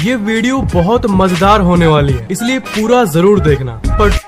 ये वीडियो बहुत मजेदार होने वाली है, इसलिए पूरा जरूर देखना। पर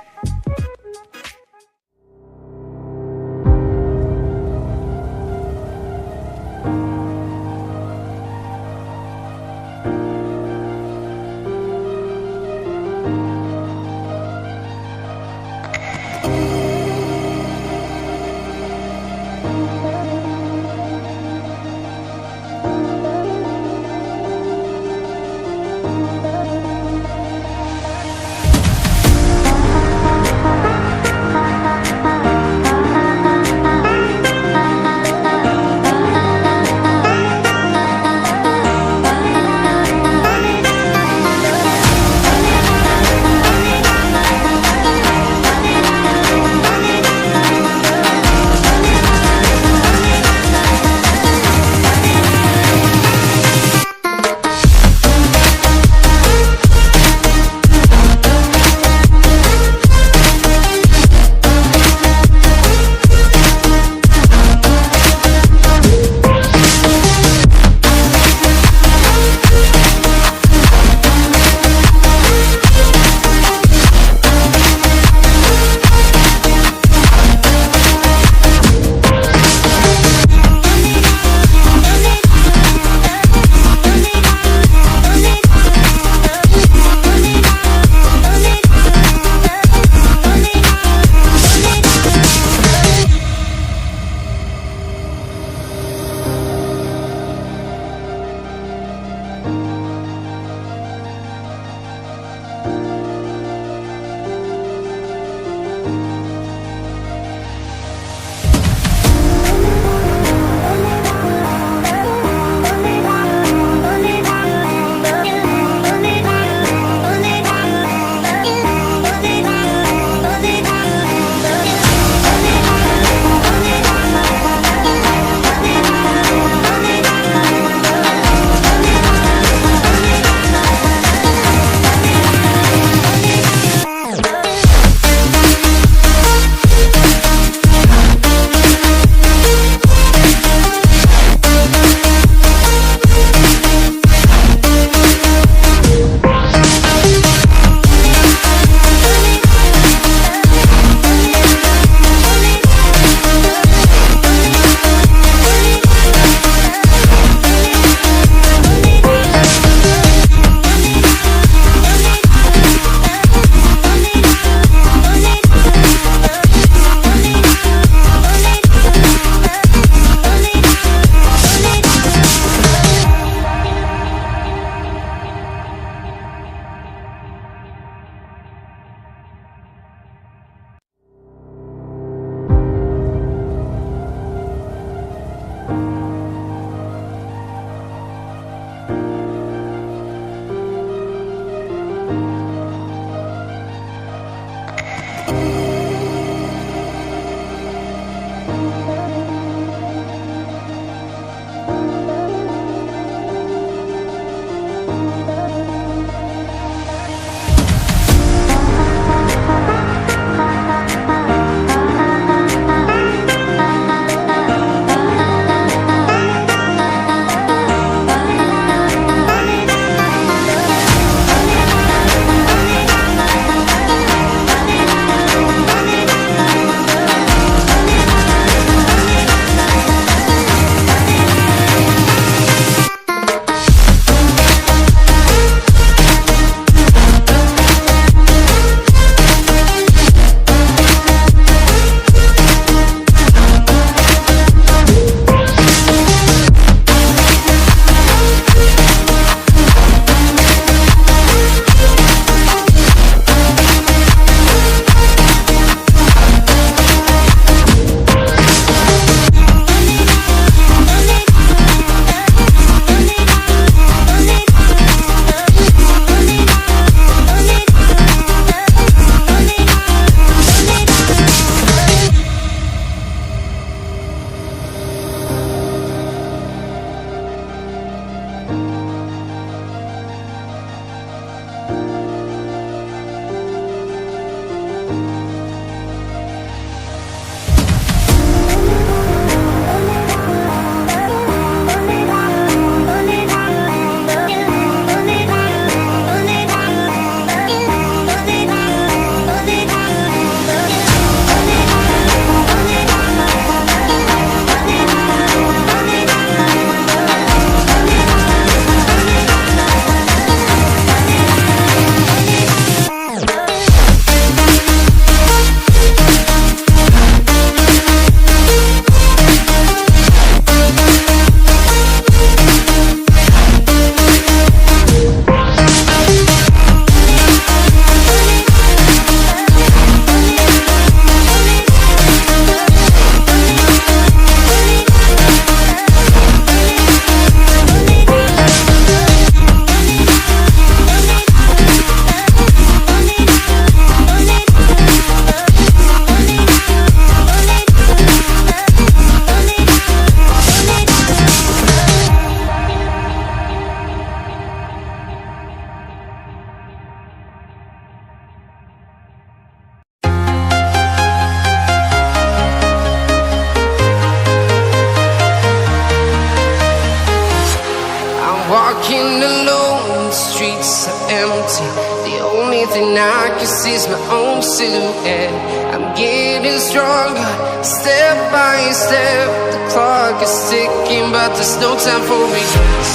walking alone, the streets are empty. The only thing I can see is my own silhouette. I'm getting stronger, step by step. The clock is ticking, but there's no time for regrets.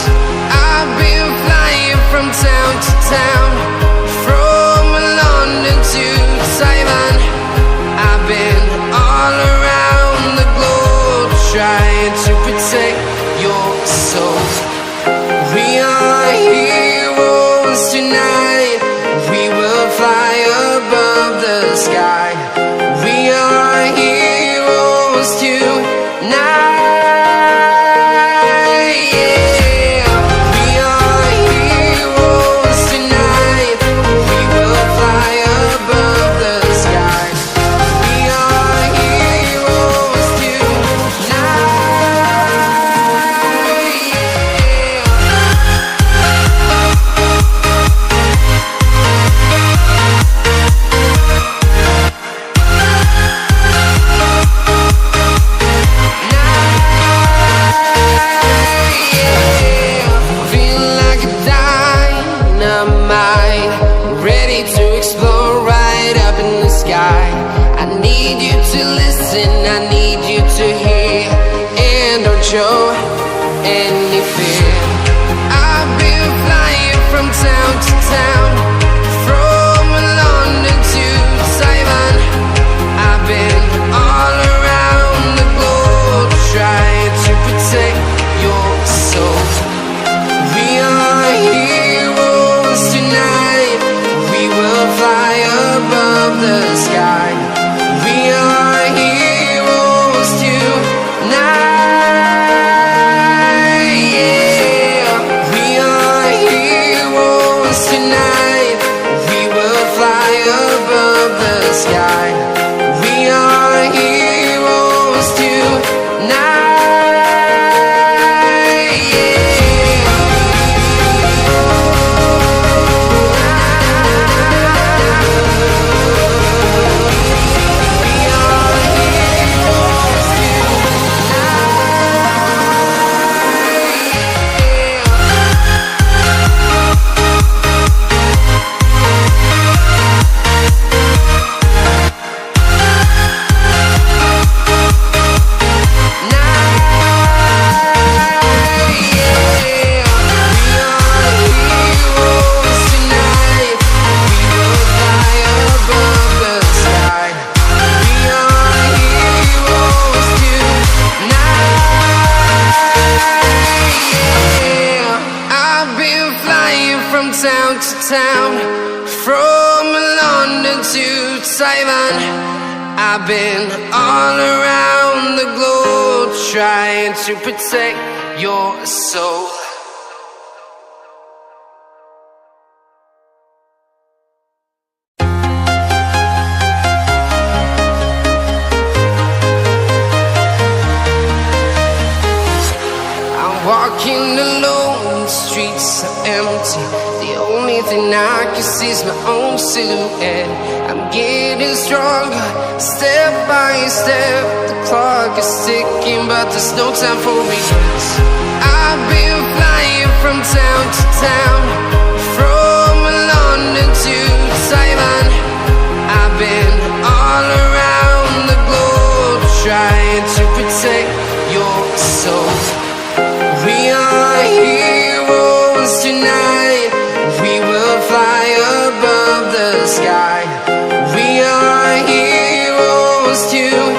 I've been flying from town to town, from London to Taiwan. I've been all around the globe, trying to protect your soul. We are heroes tonight. We will fly above the sky. We are heroes tonight. Yeah. We are heroes tonight. We will fly above the sky. We are heroes show any fear. I've been flying from town to town, from London to Taiwan. I've been all around the globe, trying to protect your soul. We are heroes tonight. We will fly above the sky. We are heroes tonight. Town to town, from London to Taiwan. I've been all around the globe, trying to protect your soul. I'm walking alone, the streets are empty. The only thing I can see is my own silhouette. I'm getting stronger, step by step. The clock is ticking, but there's no time for regrets. I've been flying from town to town, from London to Taiwan. I've been all around the globe, trying to protect your soul. We are heroes tonight. We will fly above the sky. We are heroes tonight.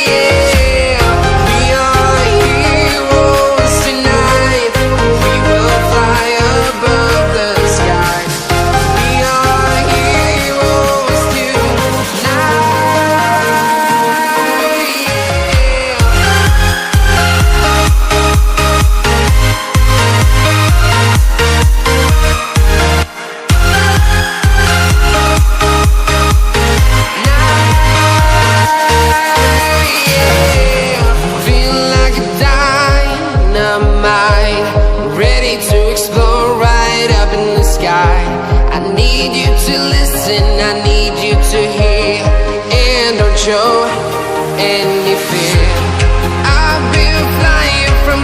Yeah. We are heroes tonight. We will fly above the sky. We are heroes tonight. I need you to hear and don't show any fear. I've been flying from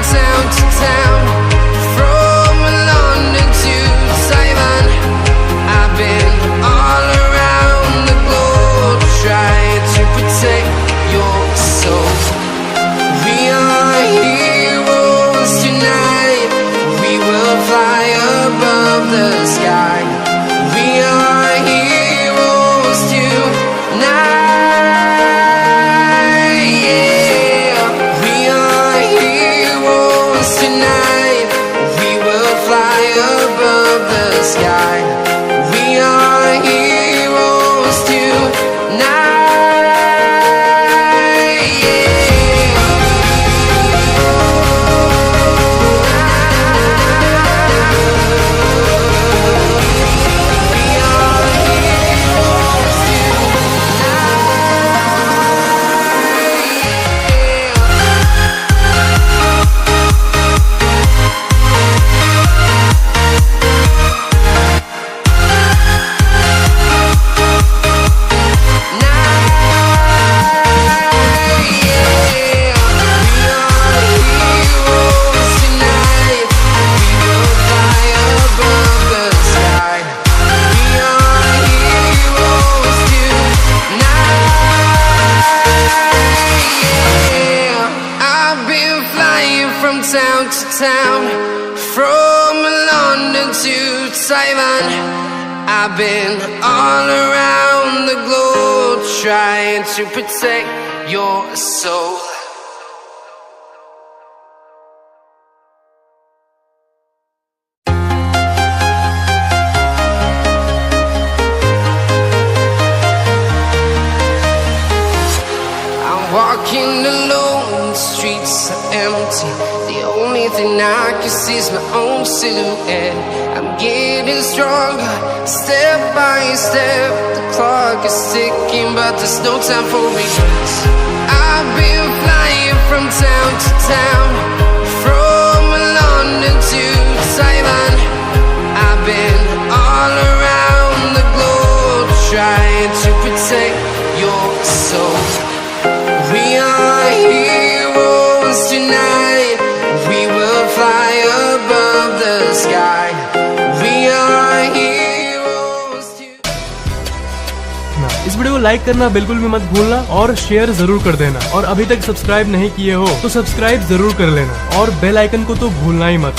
town to town, from London to Taiwan. I've been all around the globe trying to protect your soul. Walking alone, the streets are empty. The only thing I can see is my own silhouette. I'm getting stronger, step by step. The clock is ticking, but there's no time for regrets. I've been flying from town to town, from London to Taiwan. I've been all around the globe trying to protect your soul. We are heroes tonight. We will fly above the sky. We are heroes tonight. इस video को like करना बिल्कुल भी मत भूलना और share जरूर कर देना। और अभी तक सब्सक्राइब नहीं किए हो तो सब्सक्राइब जरूर कर लेना और बेल आइकन को तो भूलना ही मत।